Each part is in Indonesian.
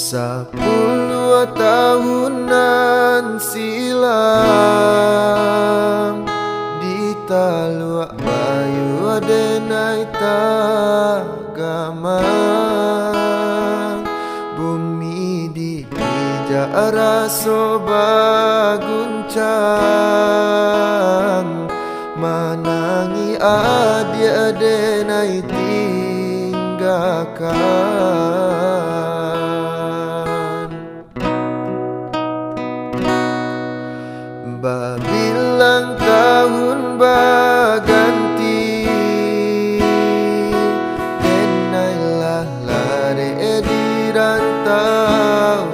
10 tahunan silam di Taluk Bayu adenai tagamang bumi di ijara soba guncang manangi adi adenai tinggalkan. Bilang tahun baganti denailah lare di rantau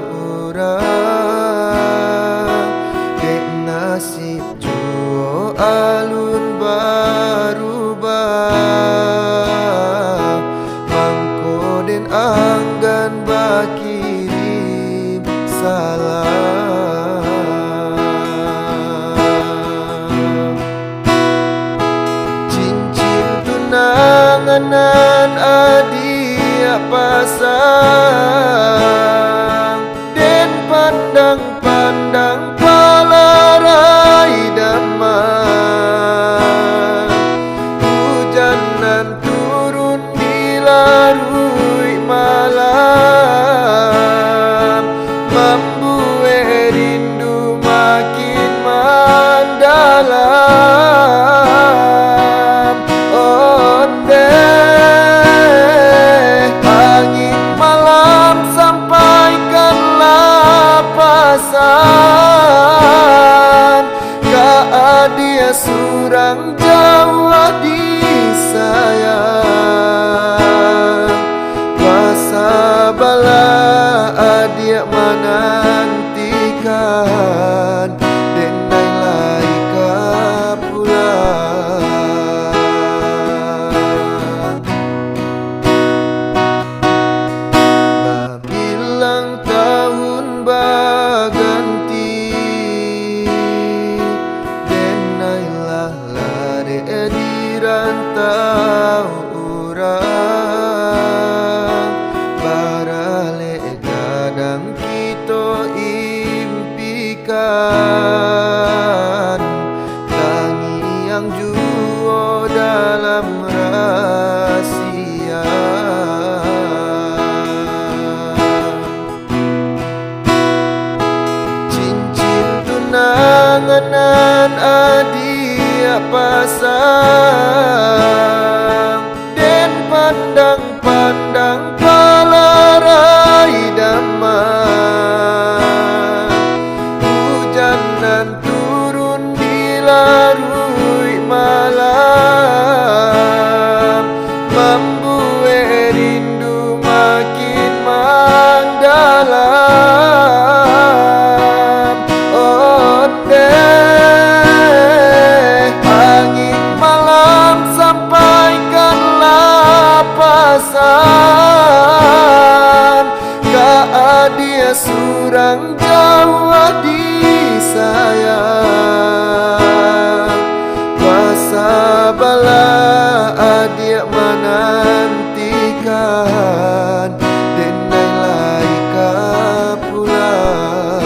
orang dek nasib juo alun barubah mangko den anggan bakirim salam. Nanganan adia pasang den pandang-pandang palarai damai hujanan turun di larui malam membuat rindu makin mendalam. Dia surang Jawa disayang Kuasa bala adia menantikan denai laika pulang. Babilang tahun baganti di rantau orang barale kadang kita impikan tangi yang juo dalam rahasia cincin tunangan adi pasang den pandang-pandang palarai damai hujanan turun di larui malam membuat rindu makin mendalam. Dia surang Jawa disayang Kuasa bala adia menantikan denai laika pulang.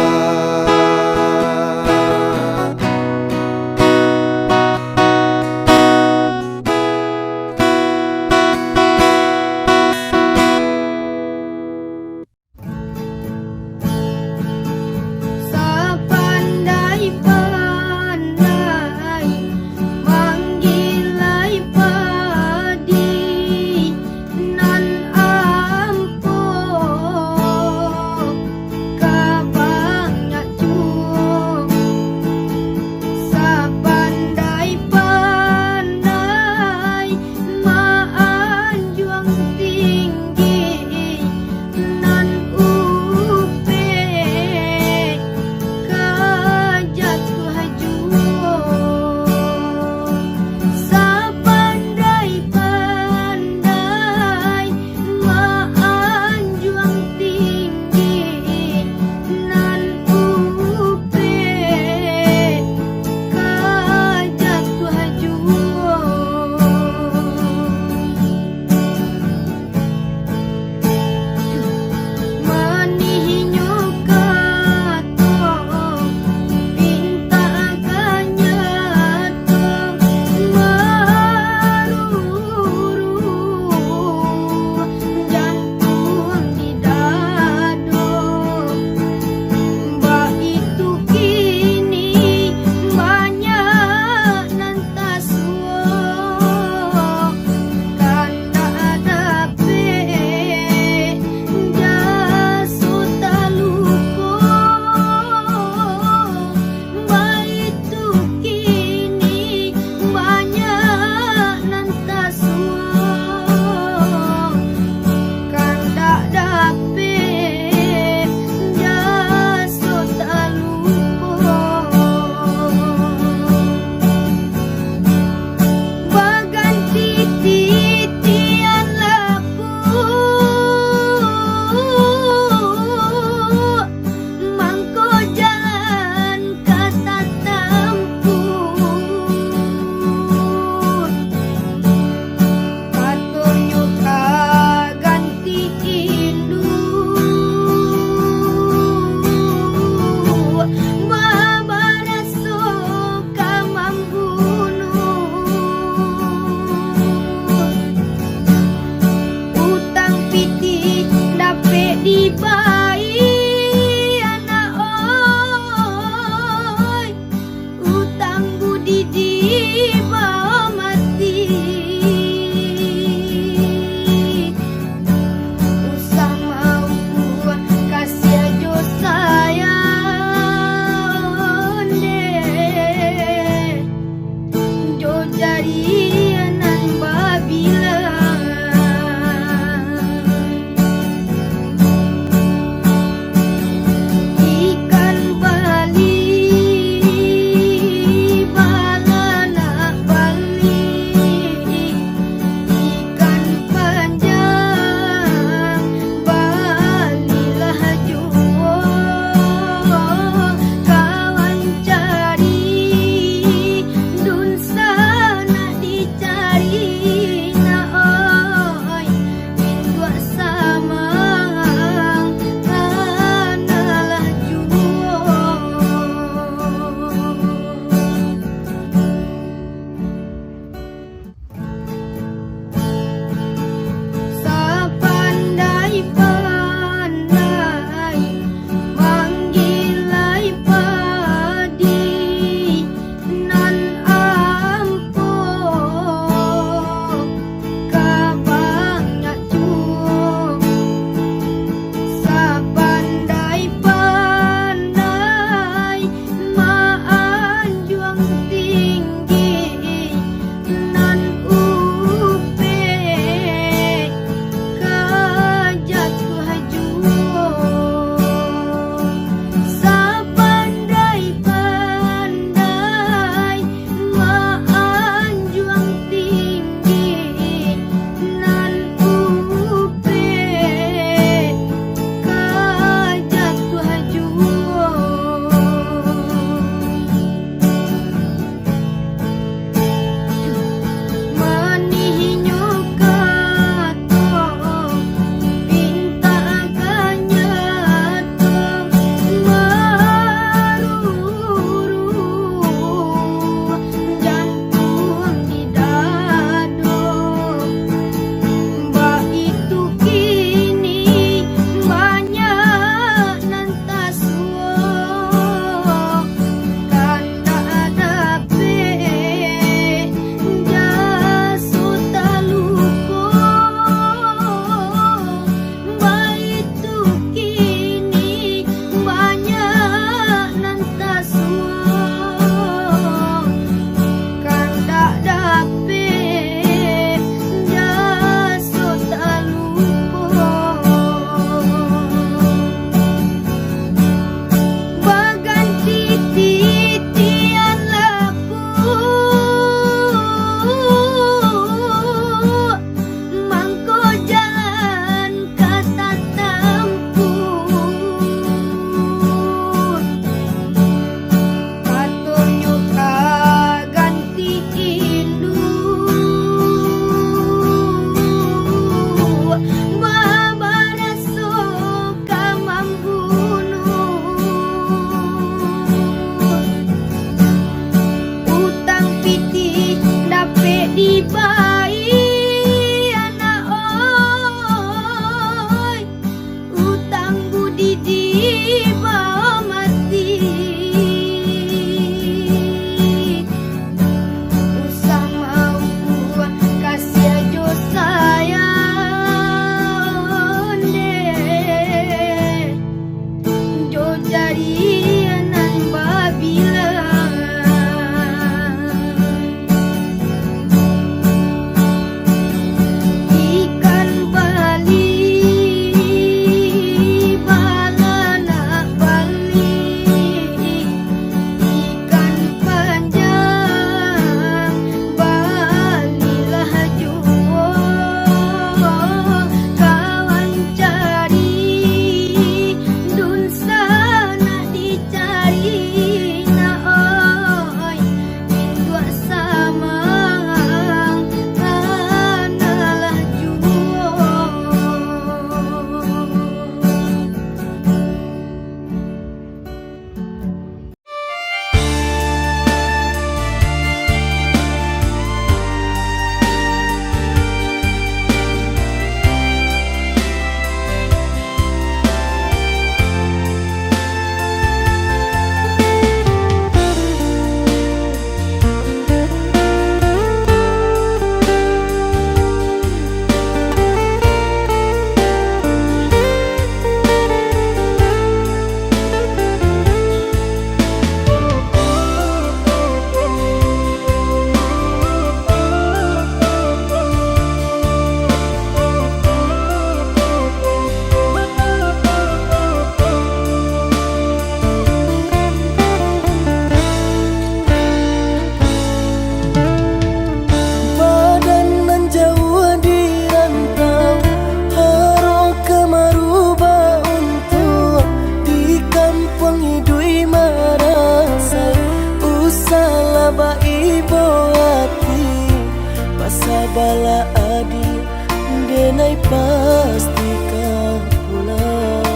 pasti kau pulang.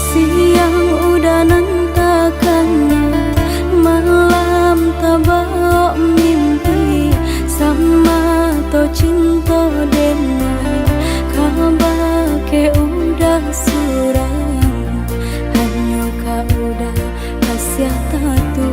Siang udah nantakannya, malam tabak mimpi, sama to cinta denai, kabar ke udah suram, hanya kau udah kasih tatu.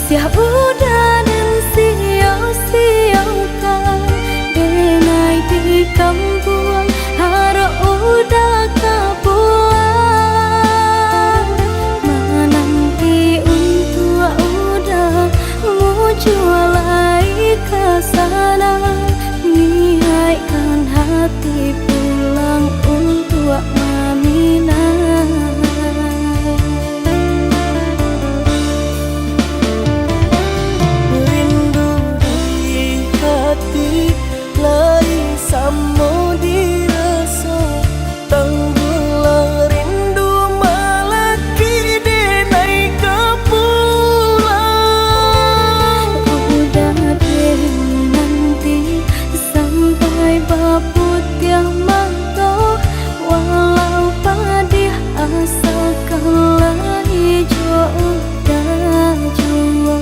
Ya udah dan sia-siakan denai di kampung, harap udah kapuang. Menanti untuk udah mau jualai ke sana, niatkan hati pulang untuk Mamina. Samo dirasa tanggulah rindu malaki denai kepulang. Udah deh nanti sampai baput yang mata, walau padih asalkanlah hijau udah jua.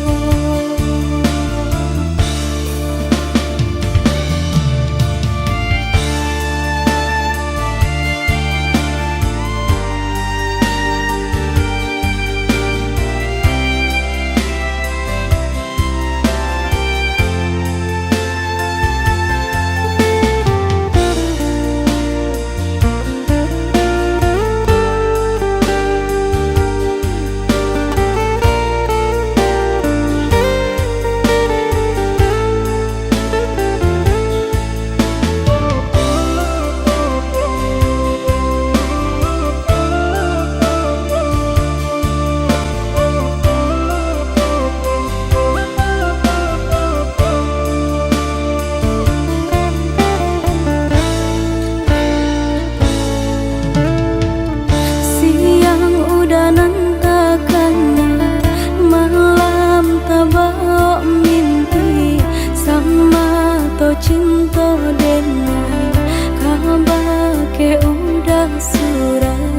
Cinta denai, kabar ke udah suram,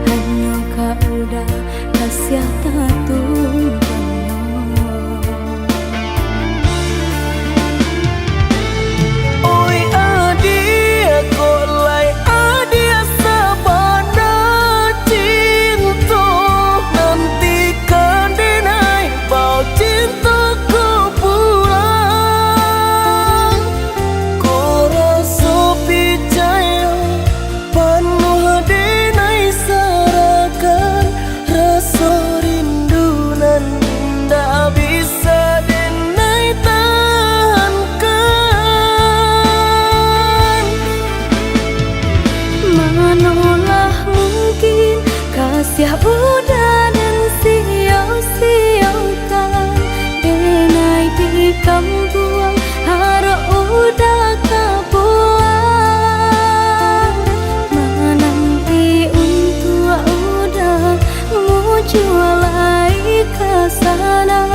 hanya kau udah kasih tatu. Ya udah dan sia-siakan denai di kampung, harap udah kapuang. Menanti untuk udah mau jualai ke sana,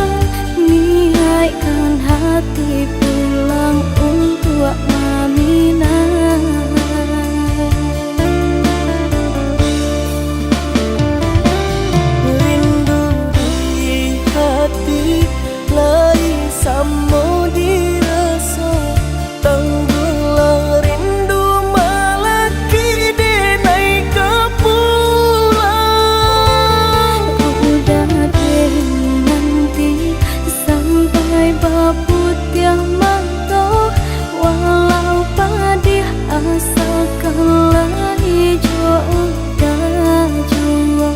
niatkan hati pulang untuk Mamina. malah hijau dah jua.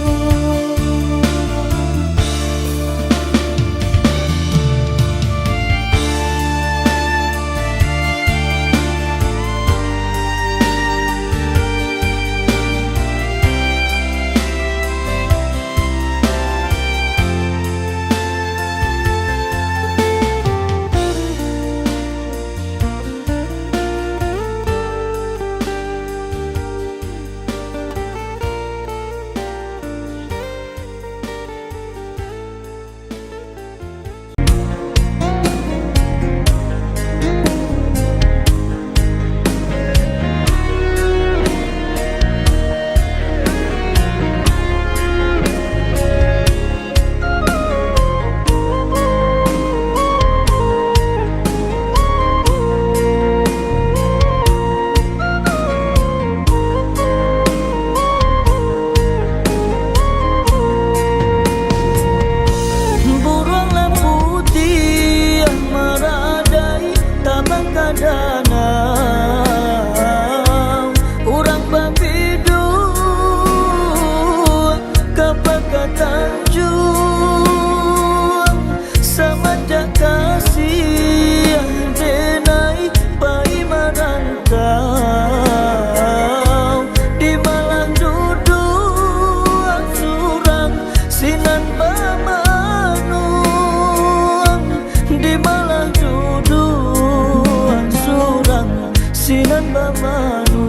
Sinan Bamanu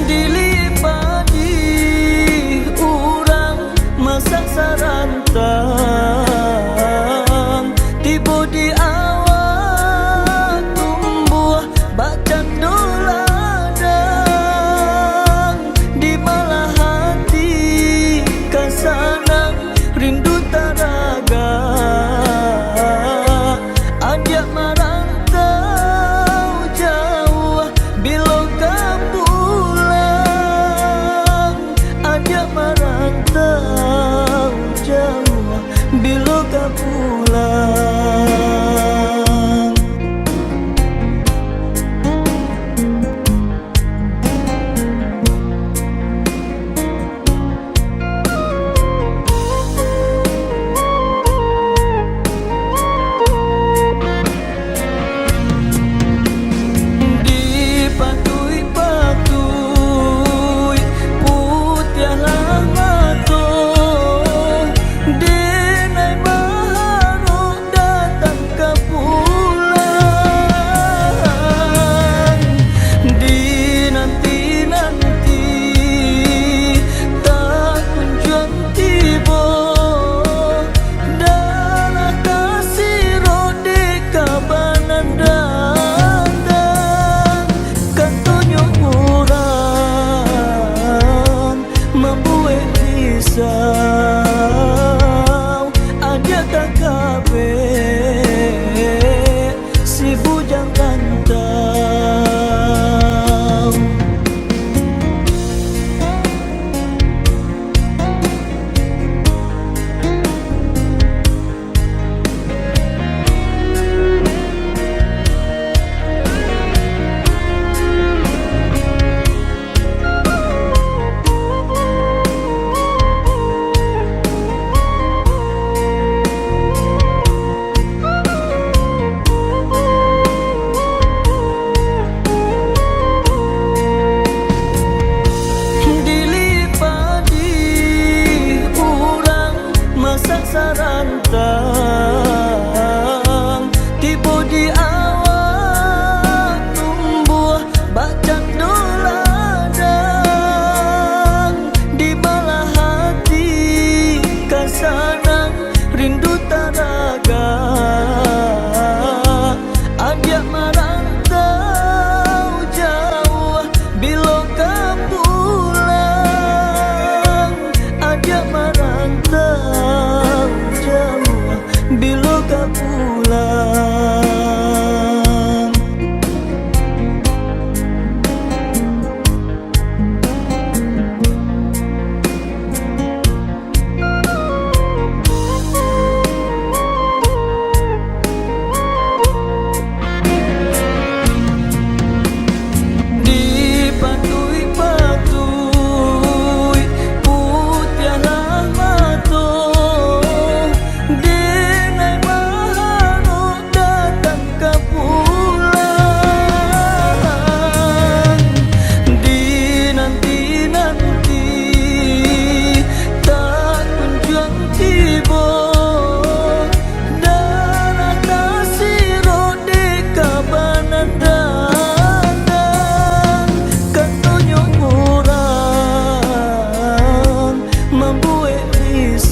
dilipadi urang masak sarantang tiba di awak tumbuh bacan doladang di malah hati kasanang rindu taraga ajak merantau jauh bila kau pulang ajak merantau jauh bila kau pulang. Ajak KKB si bujang rantau sarantang tiba di awak tumbuh bacan doladang di malah hati kasanang rindu taraga ajak merantau jauh bila kau pulang ajak merantau jauh bila kau pulang.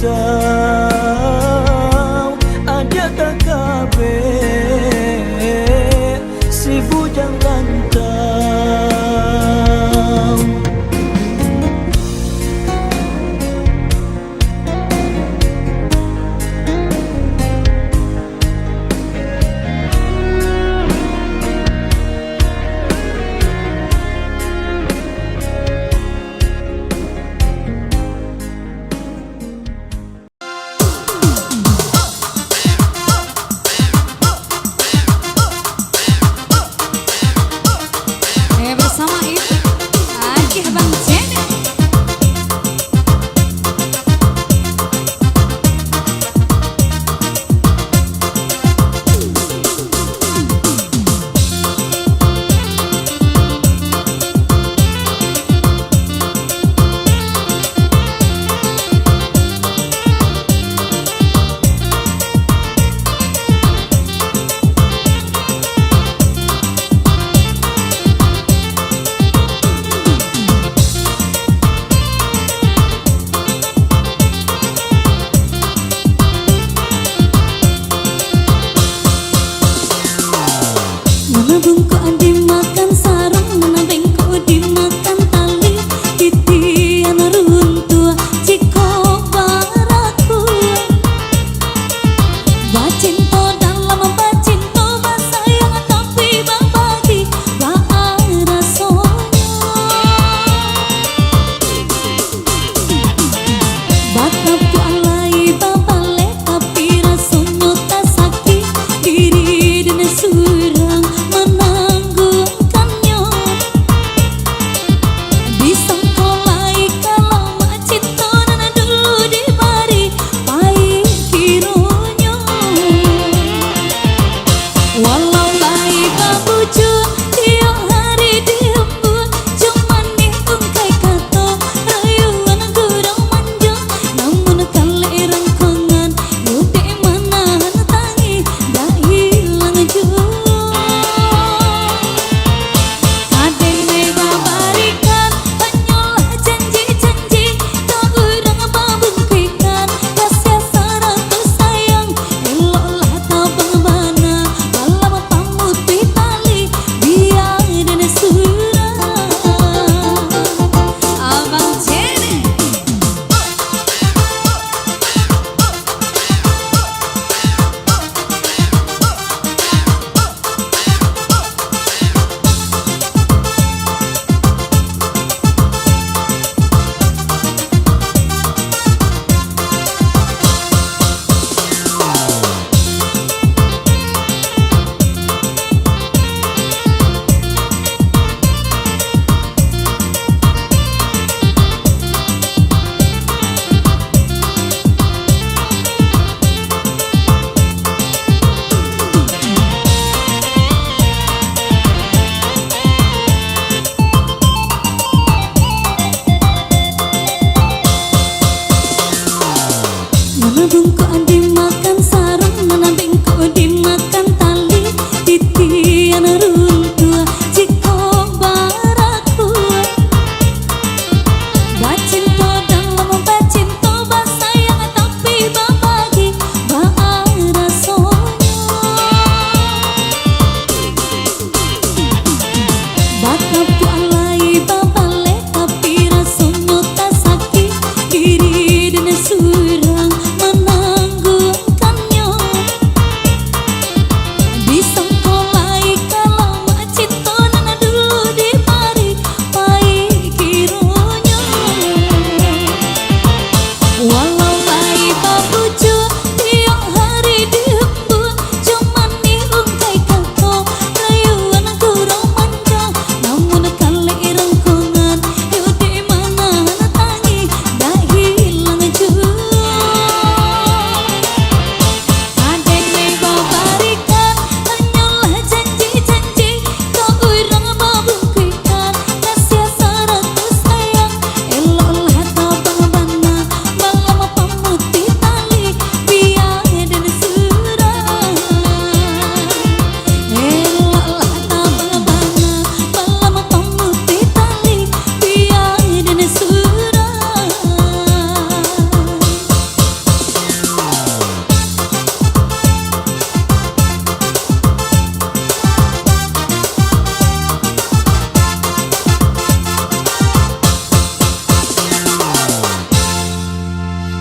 risau aja tak kabeh si bujang rantau. Bersama Ibu Agih Bang Jene. Mana bungkuk dimakan sarung, mana bengkok dimakan tali. Titian runtua ciko baraku. Bacinto dalam bacinto basayang tapi babagi baara sonya. Batapu alai babale tapi rasonyo tak sakit diri dan surang menangguhkannya. Disangkolai kalau macinto dan dulu dibari baik kironya. Walau lai babuju tiap hari diembun, cuman ungkai kata rayuan gurau manja. Namun kali rangkongan yude manahan tangi dah hilang jua. Kadang mega barikan penyolah janji-janji, tak urang babungkikan kasih saratus sayang. Eloklah tabang bana malam pamut tali biar dan surah. Abang Jene. Mana bungkuk dimakan sarung, mana bengkok dimakan tali. Titian runtua ciko baraku. Bacinto dalam bacinto basayang tapi babagi baara sonya. Batapu alai babale tapi rasonyo tak sakit diri dan surang mana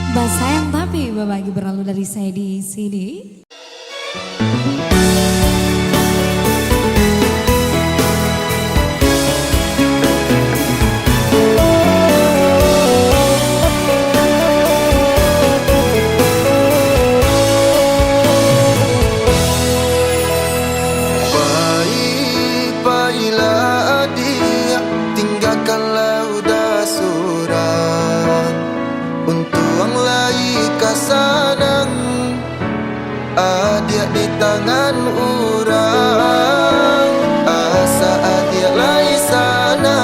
Mbak sayang tapi berbagi berlalu dari saya di sini. Baiklah dia, tinggalkanlah udah surat untuk ang lain kasanang adia di tangan orang. Asa adia lai sana,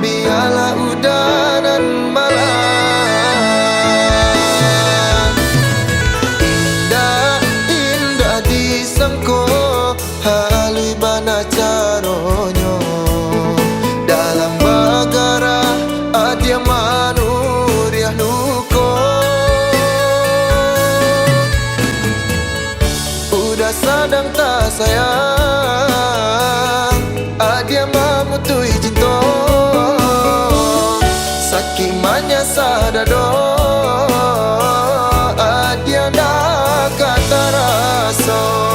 biarlah udanan malam. Indah, indah disangko, halui bana caronyo dalam bagara adia manuriah luko. Udah sadang tak sayang adia mamutui cinto sakimanya sadado adia nak kata raso.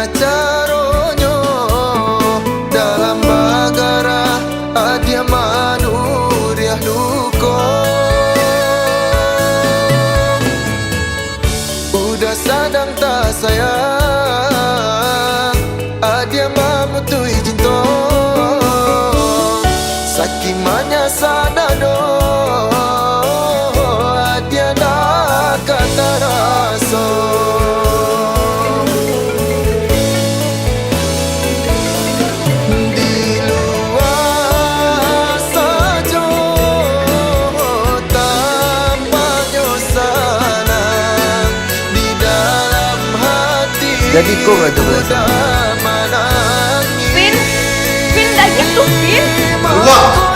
Caronyo dalam bagara adia manuriah luko. Udah sadang tak sayang adia mamutui cinto sakimanya sadado adia nak kata raso. Jadi kok gak coba Vin, Vin dah gitu Vin. Allah.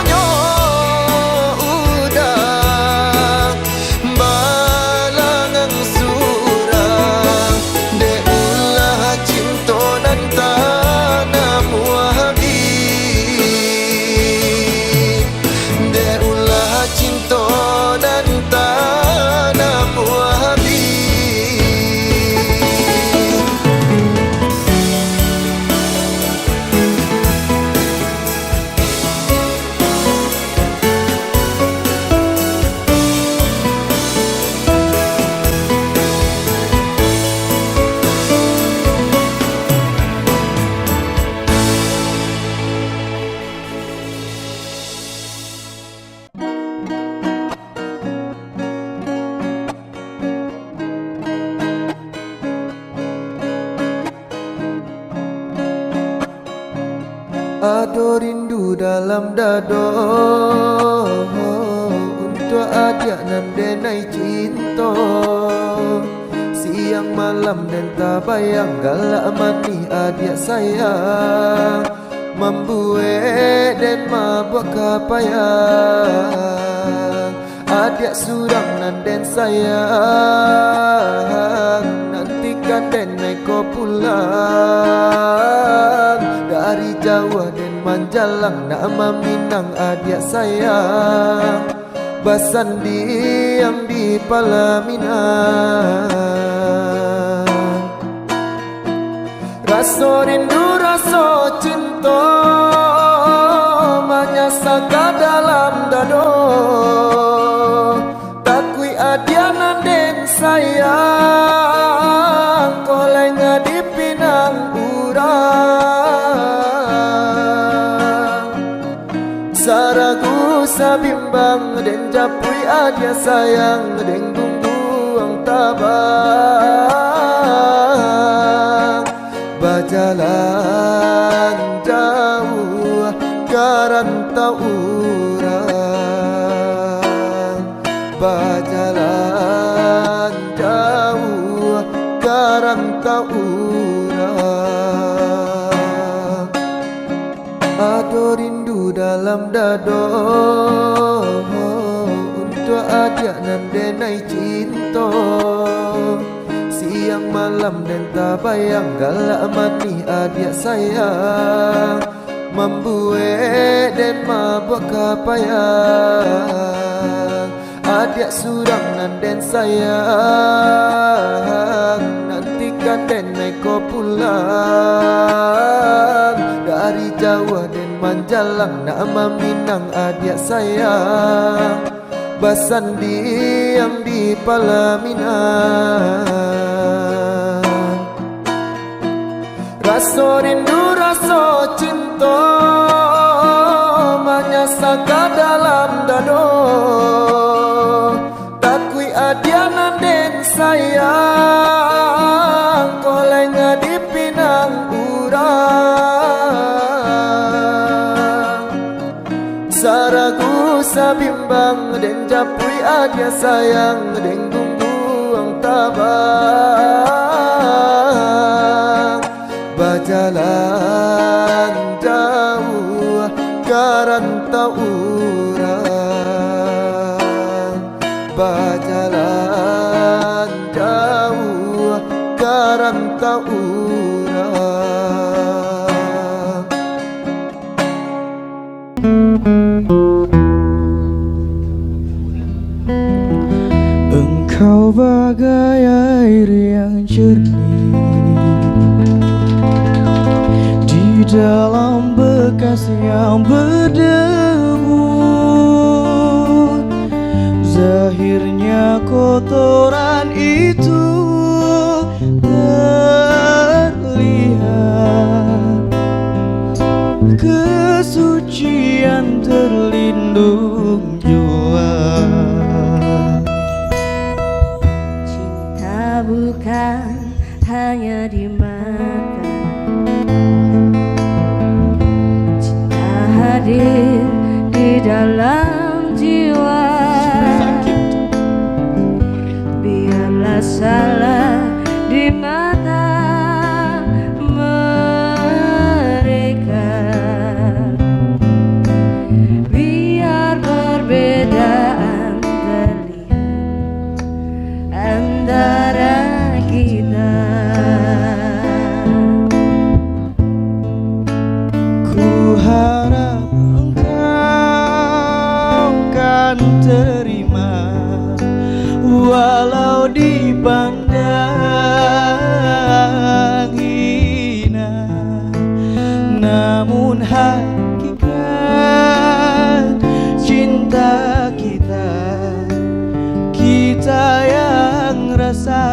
Ado rindu dalam dado untuk adik nan denai cinta. Siang malam dan tak bayang galak mani adik sayang, membuat dan mabuk kapayang. Adik surang nan den sayang, nantikan den naik ko pulang dari Jawa dan Manjalang, nama Minang adik sayang. bersanding di pelaminan. Rasa rindu, rasa cinta menyasaka dalam dado. Takui adianan den sayang, kolenga di pinang urang. Saragu sabimbang den japui adia sayang, den gungguang tabang. Berjalan jauh karantau urang. Berjalan jauh karantau urang. Ada rindu dalam dado untuk ajak nan denai cinta. Siang malam dan tak bayang galak mati adik sayang, membuat dan mabuk kapayang. Adik surang nan den sayang, nantikan den naik ko pulang. Dari Jawa dan Manjalang nama Minang adik sayang, bersanding di pelaminan. Rasa rindu, rasa cinta menyasaka dalam dado. Takui adianan den sayang, kolenga di pinang urang. Saragu sabimbang den japui adia sayang, den gungguang tabang. Berjalan jauh karantau urang. Berjalan jauh karantau urang. Engkau bagai air yang jernih di dalam bekas yang berdebu. Zahirnya kotoran itu terlihat, kesucian terlindung jua. Cinta bukan hanya di mata, cinta hadir di dalam jiwa. Biarlah salah di mata mereka, biar perbedaan terlihat antara kita. Ku harap engkau kan terima, walau dipandang hina, namun hakikat cinta kita, kita yang rasa.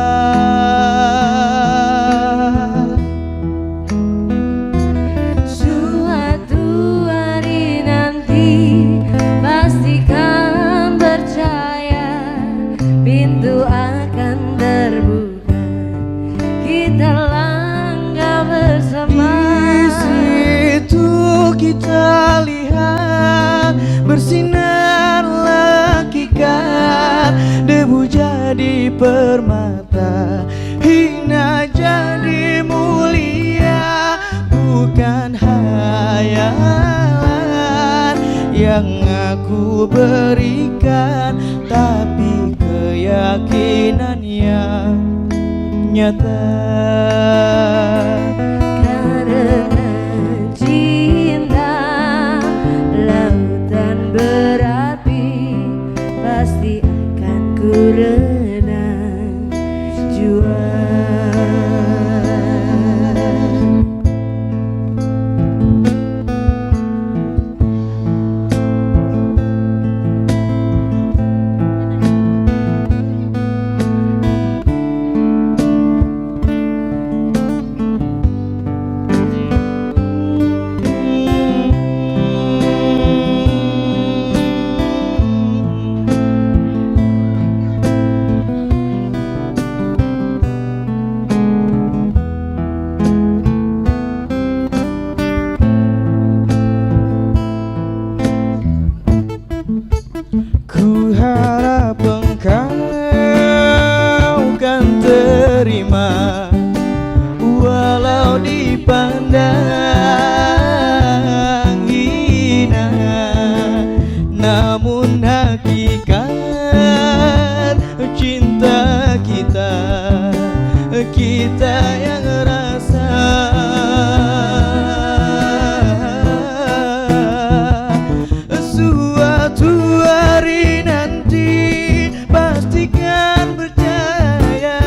Suatu hari nanti pastikan percaya, pintu akan terbuka, kita langkah bersama. Di situ kita lihat bersinar hakikat, debu jadi permata, hina jadi mulia. Bukan hayalan yang aku berikan, tapi keyakinan yang nyata. Karena cinta lautan berapi, pasti akan ku renang juang. Ku harap engkau kan terima, walau dipandang hina, namun hakikat cinta kita, kita yang rasa. Suatu hari nanti pastikan percaya,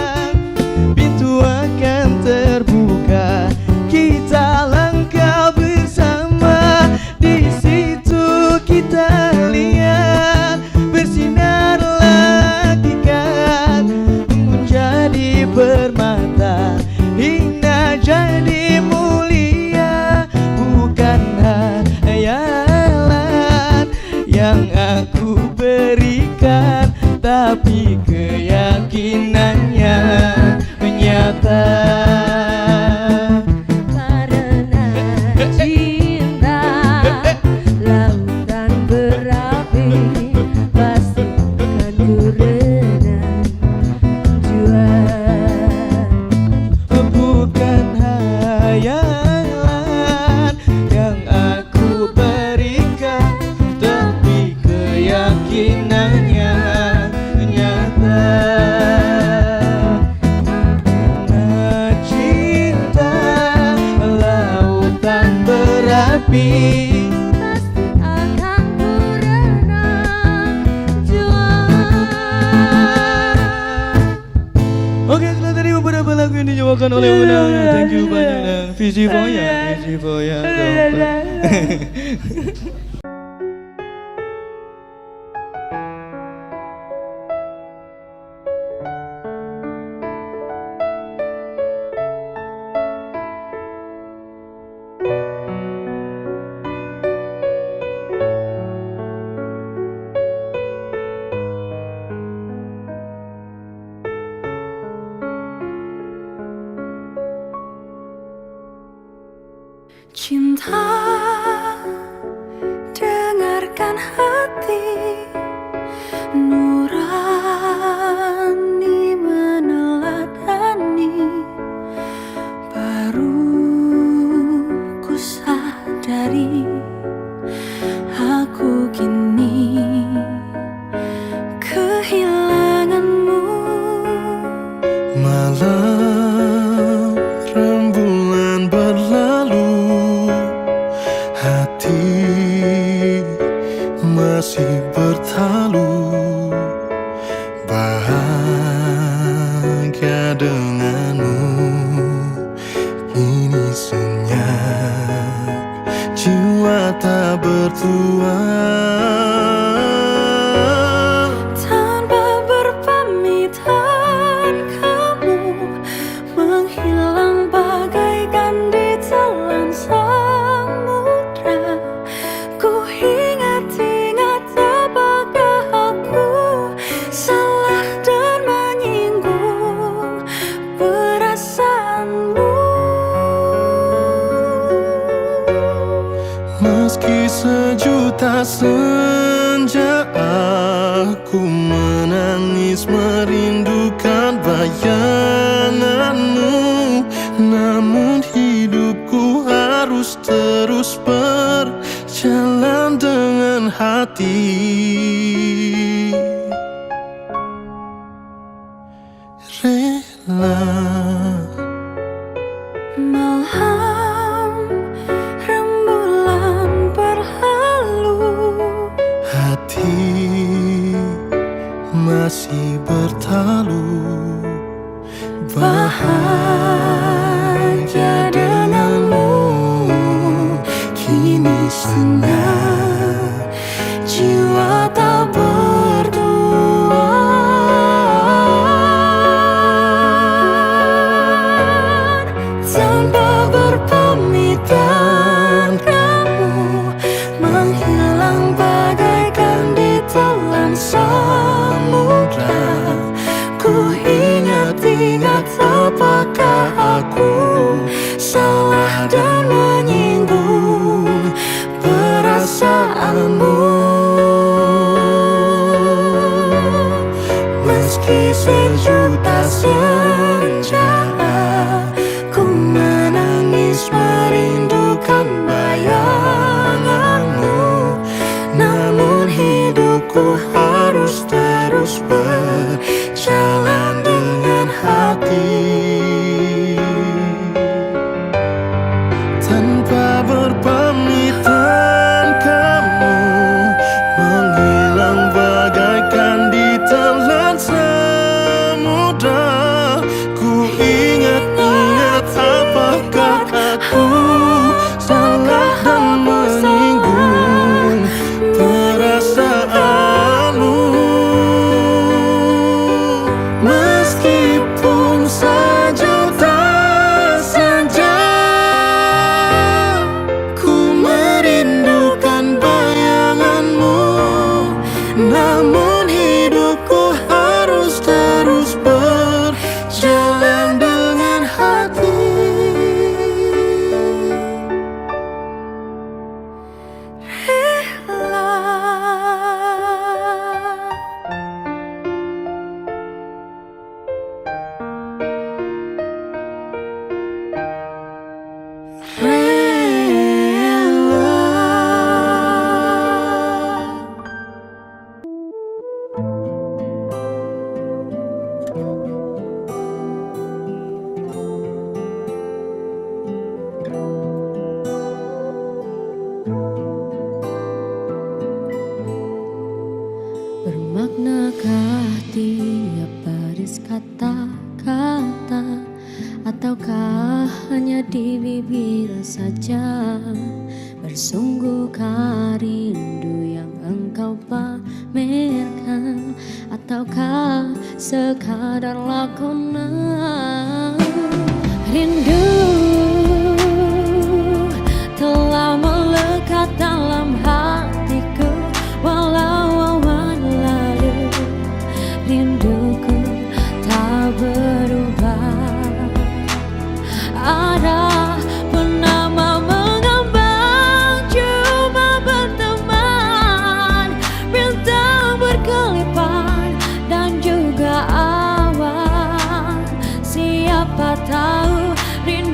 pintu akan terbuka, kita langkah bersama. Di situ kita lihat bersinarlah hakikat, menjadi permata, hingga jadi mulia. Bukan hayalan yang aku berikan, tapi keyakinannya nyata. Karena cinta lautan berapi, pasti akan ku renang juang. Bukan hayalan yang aku berikan, tapi keyakinannya nyata. Karena cinta lautan berapi, Pasti akan ku renang juang. Oke, setelah tadi beberapa lagu yang dibawakan oleh Unang. Thank you banyak dan Visi Foya Cinta, dengarkan hati nurani meneladani. Baru ku sadari aku kini kehilanganmu. Malam rembulan berlalu, hati masih bertalu. Bahagia denganmu, ini senyap, jiwa tak bertuan. Tanpa berpamitan kamu menghilang bagaikan di telan samudra. Ku ingat-ingat apakah aku salah dan menyinggung perasaanmu. Meski sejuta senja aku menangis merindukan bayanganmu, namun hidupku harus terus berjalan dengan hati. Rela Malam rembulan berlalu, hati masih bertalu. Bahagia denganmu kini senang, jiwa tak berdua. Tanpa berpamitan kamu menghilang bagaikan ditelan samudra. Ku ingat-ingat apakah aku salah dan menyinggung perasaanmu. Meski sejuta senja ku menangis merindukan bayanganmu, namun hidupku harus terus berjalan dengan hati. Tanpa berpamitan kamu menghilang bagaikan ditelan samudra. Ku ingat-ingat apakah aku salah dan menyinggung perasaanmu. Meskipun sejuta senja ku merindukan bayanganmu, namun hidupku harus terus berjalan dengan hati. Bermaknakah tiap baris kata-kata, ataukah hanya di bibir saja? Bersungguhkah rindu yang engkau pamerkan, ataukah sekadar lakonan? Rindu telah melekat dalam hatiku, walau awan lalu rinduku tak berubah. Arah bernama mengambang, cuma berteman, bintang berkelipan dan juga awan. Siapa tahu rindu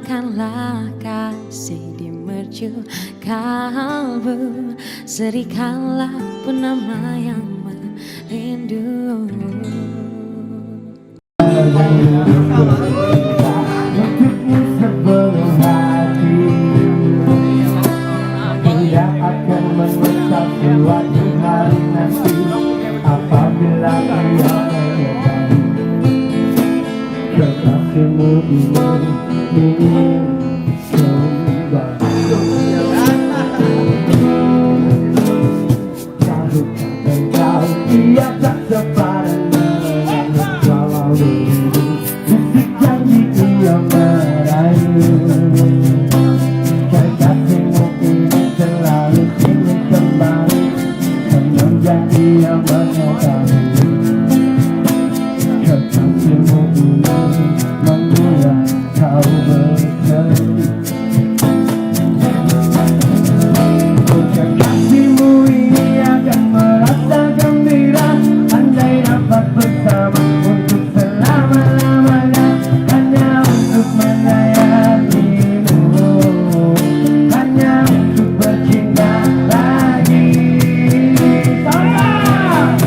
Biarkanlah kasih di mercu kalbu, serikanlah purnama yang merindu. Sebelum hati tidak akan menyesal suatu hari nanti apabila ia menyadari kekasihmu ingin kembali. Tahukah engkau ia tak sepadan walau rindu bisik janji ia merayu. Kekasihmu ini selalu ingin kembali semenjak ia menyadari kekasihmu ini membuat kau bersedih. Kekasihmu ini akan merasa gembira andai dapat bersama untuk selama-lamanya, hanya untuk menyayangimu, hanya untuk bercinta lagi. Tolong!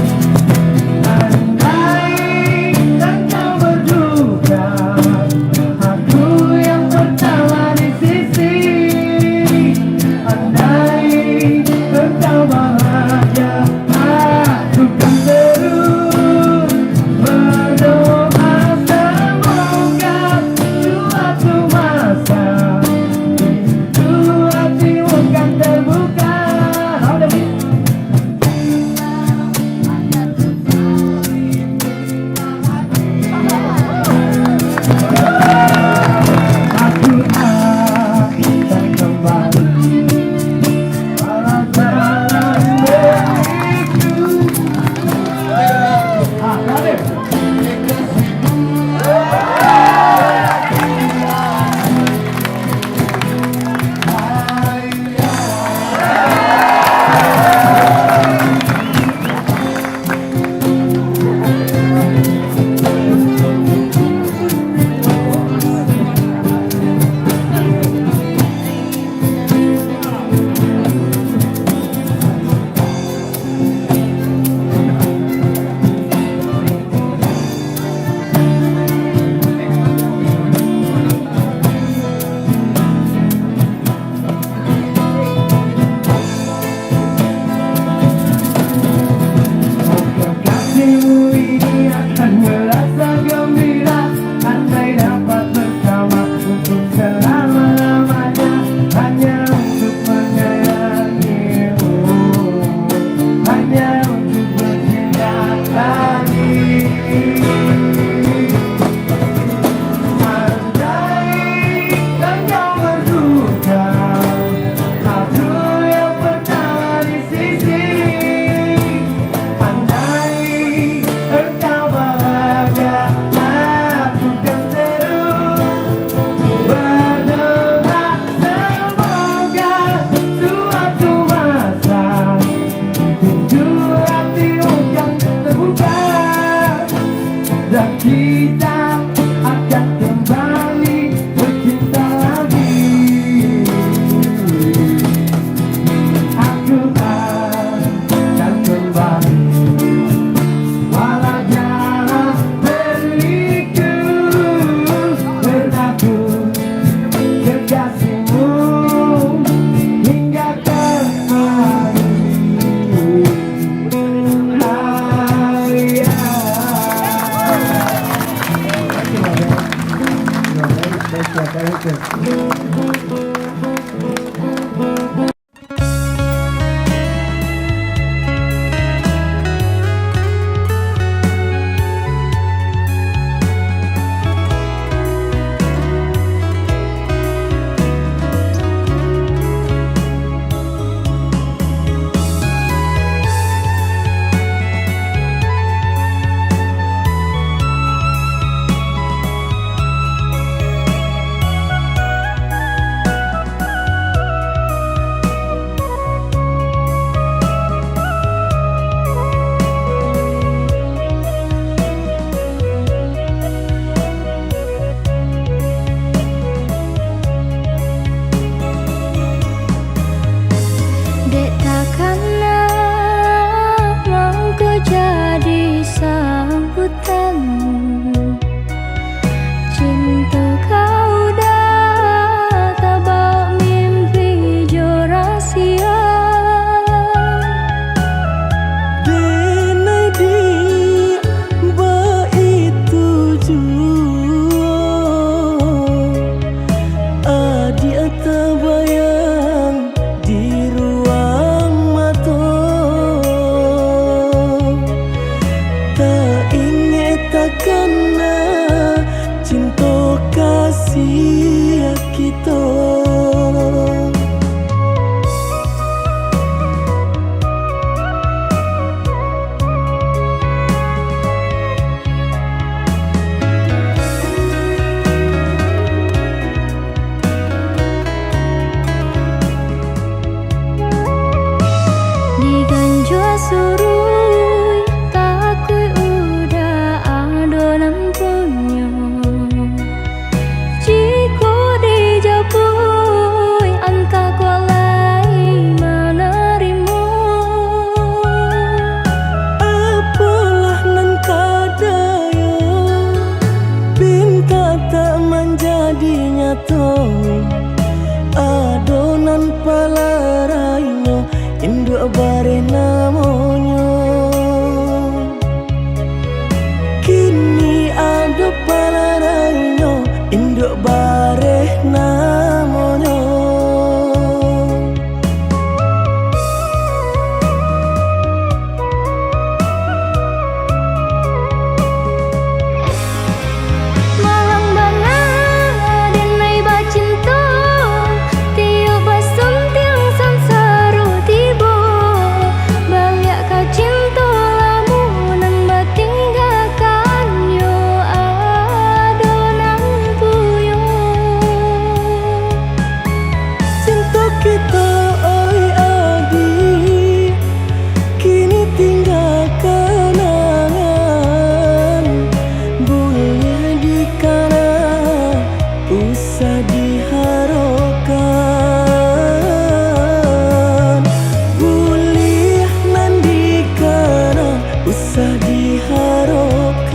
usah diharapkan.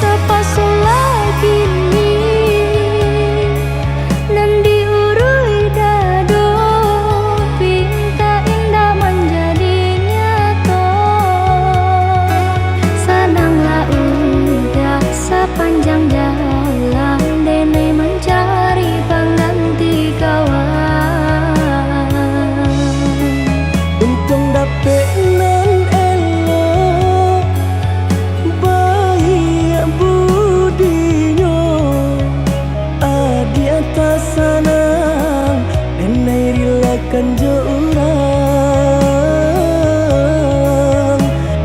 Terpaksa lagi nih dan diurui dado, pinta indah menjadi nyata. Senanglah udah sepanjang jalan dene mencari pengganti kawan. Untung dapet nan elok, baik budinya, adi atas sanang, enai rilakan jo urang.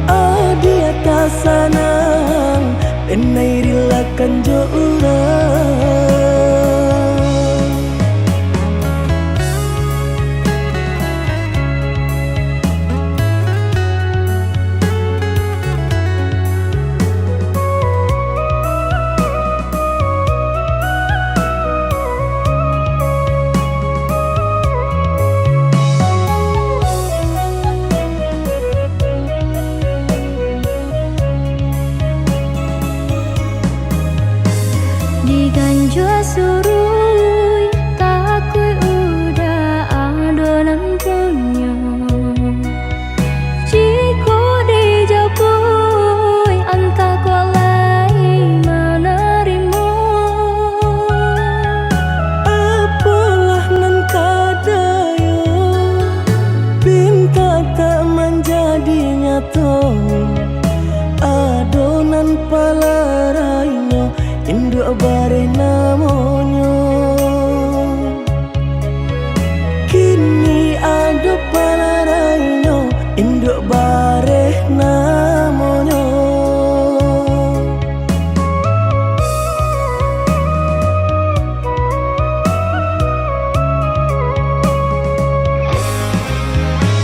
Adi atas sanang, enai rilakan jo urang. Diganjur surui takui udah adonan punya. Jika dijapui entah kualai menerima. Apalah nan kadaya, pinta tak menjadi nyata. Adonan palarainya, induk bareh namanya. Kini ada palarainya, induk bareh namanya.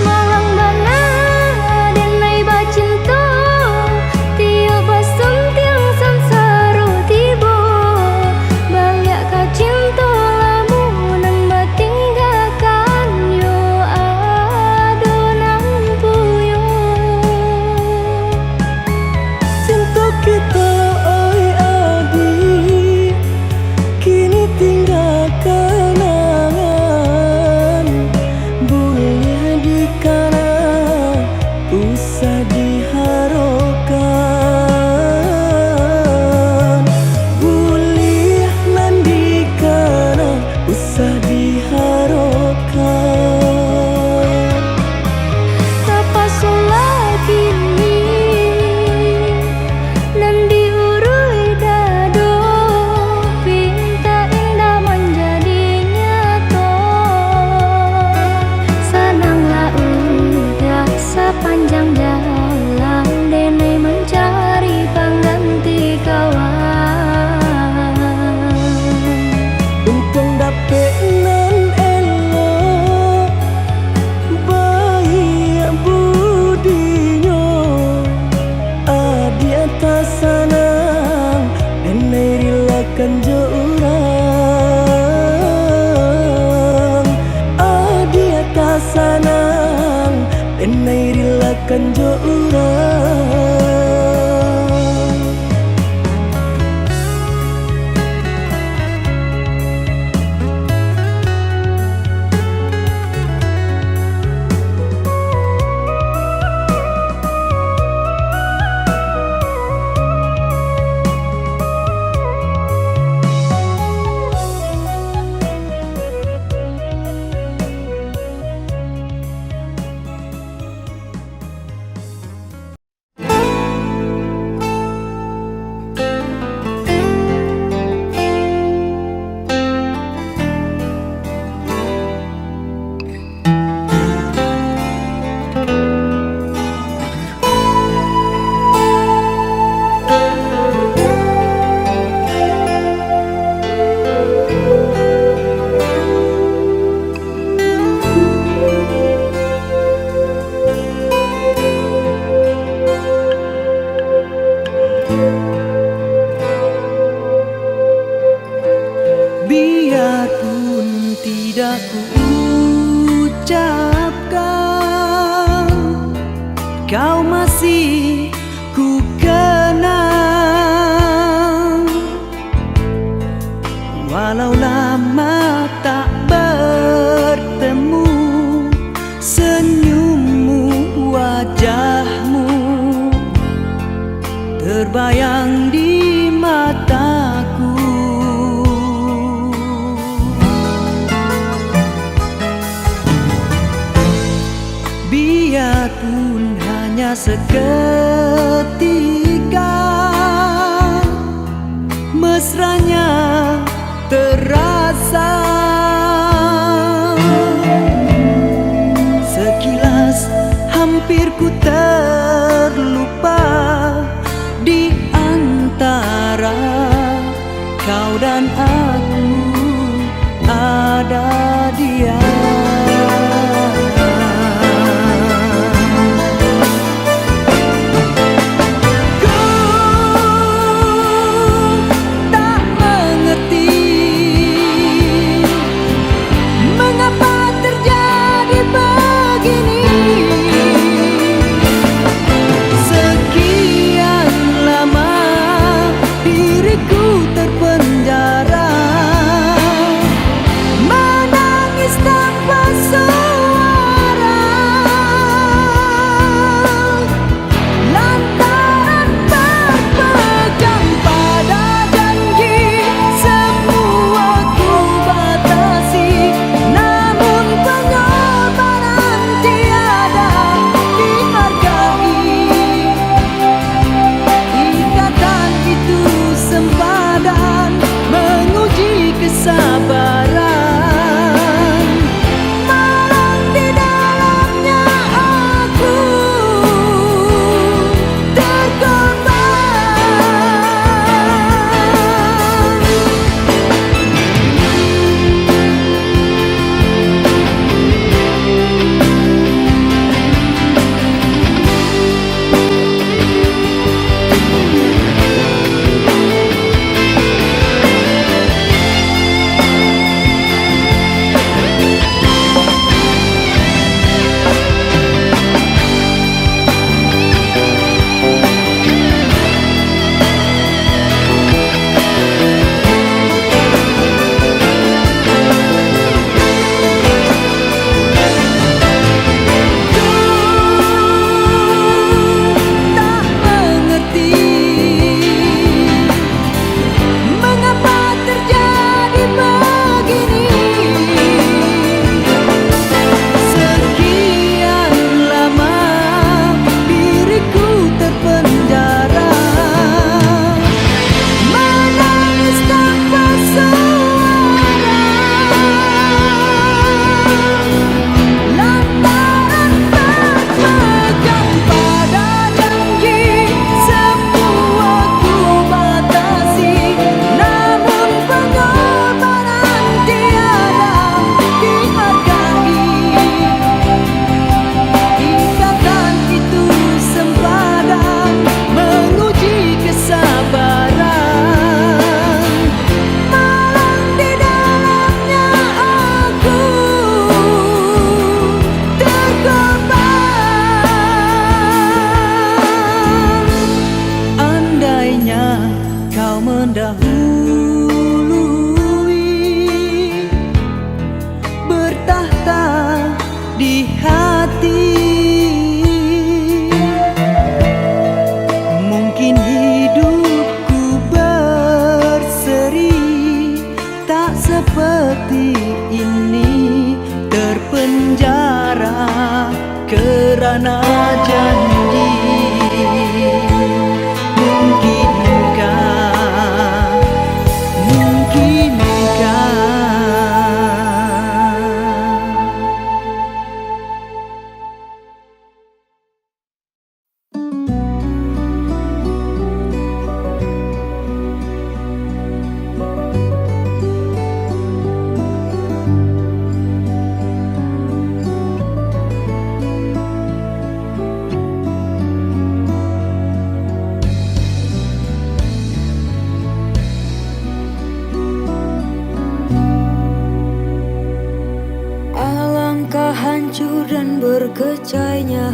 Malang bana denai bacinta, tiap basem tiang samsara tiba. Balik ka cinta lamunan batinggalkan yo adonan puyo. Cinta kita oi adi, kini tinggal kenangan. Boleh dikana, usah diharapkan. Boleh nan dikana, usah diharapkan. Terpaksa lagi nih dan diurui dado, pinta indah menjadi nyata. Senanglah udah sepanjang jalan dene mencari pengganti kawan. Untung dapet nan elok, baik budinya, adi atas sanang, enai rilakan jo urang. Adi atas sanang, enai rilakan jo urang. kau masih ku kenang. Walau lama tak bertemu, senyummu, wajahmu terbayang di mataku. Biarpun hanya seketika, mesranya terasa. Sekilas hampir ku terlupa di antara kau dan aku ada dia. Terpenjara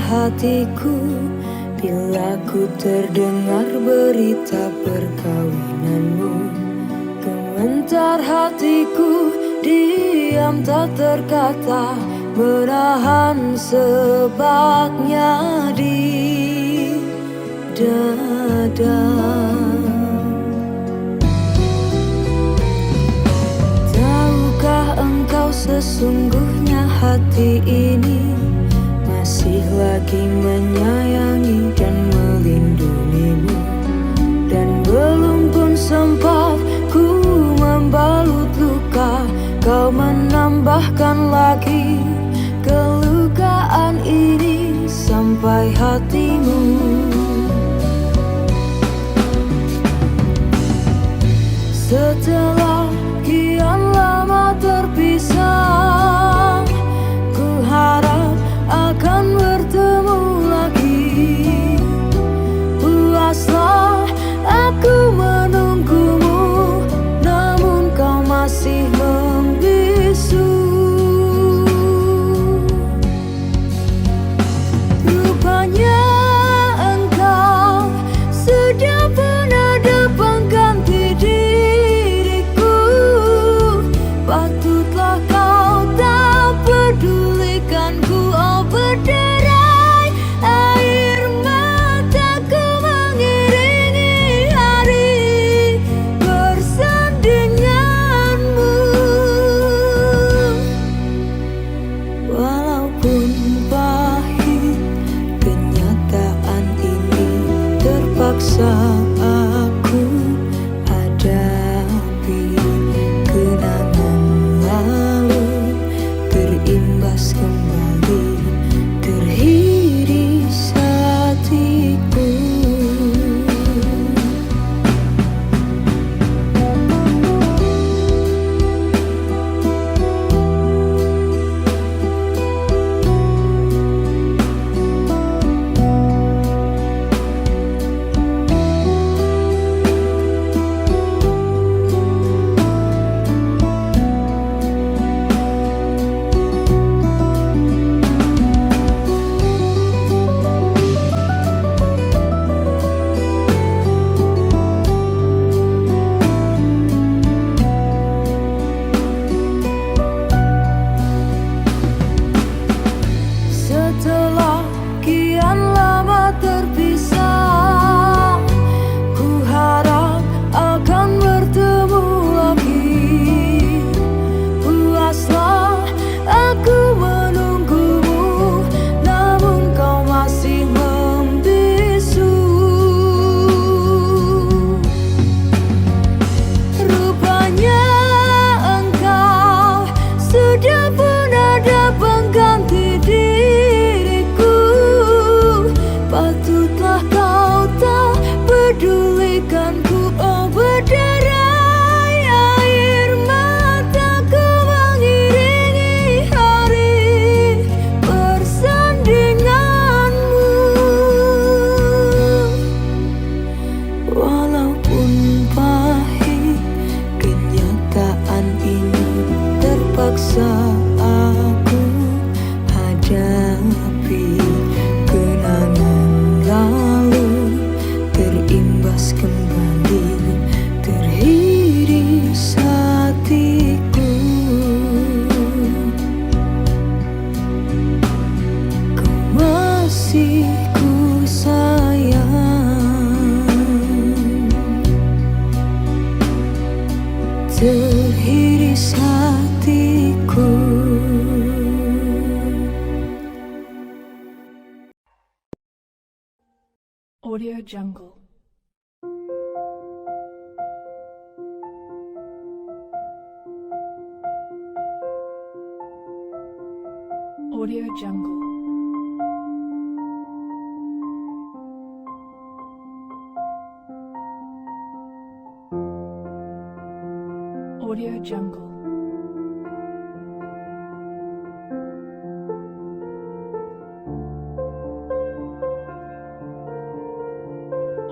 hatiku bila ku terdengar berita perkawinanmu. Gemetar hatiku, diam tak terkata, menahan sebabnya di dada. Tahukah engkau sesungguhnya hati ini masih lagi menyayangi dan melindungimu, dan belum pun sempat ku membalut luka, kau menambahkan lagi kelukaan ini sampai hatimu. Setelah kian lama terpisah, ku harap akan bertemu lagi. Puaslah aku menunggumu, namun kau masih membisu. Rupanya engkau sudah pun ada pengganti diriku. Patutlah kau tak pedulikanku, oh berderai air mataku mengiringi hari bersandinganmu. Walaupun pahit kenyataan ini, terpaksa aku hadapi. Kenangan lalu terimbas kembali, terhiris hatiku. Setelah kian lama terpisah, ku harap akan bertemu lagi. Puaslah aku menunggumu, namun kau masih membisu. Rupanya engkau sudah pun ada pengganti diriku. Patutlah kau tak pedulikanku, oh berderai air mataku mengiringi hari bersandinganmu. Walaupun pahit kenyataan ini, terpaksa aku hadapi. Kenangan lalu terimbas kembali, terhiris hatiku. Kau masih ku sayang, terhiris hatiku. Audio Jungle. Audio Jungle. Audio Jungle.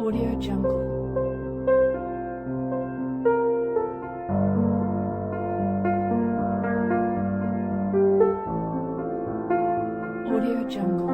Audio Jungle. Audio Jungle.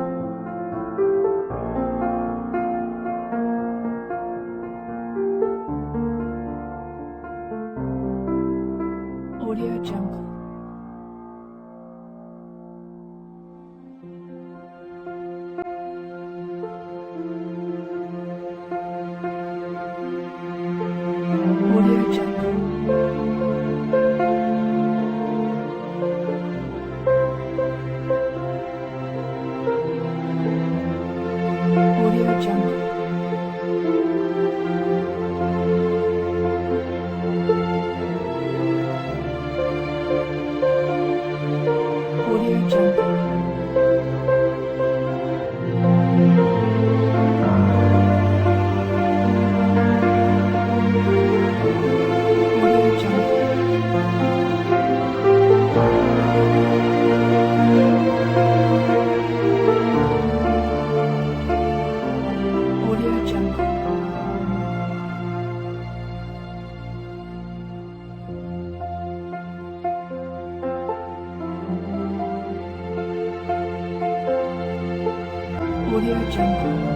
Audio Jungle.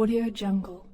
Audio Jungle.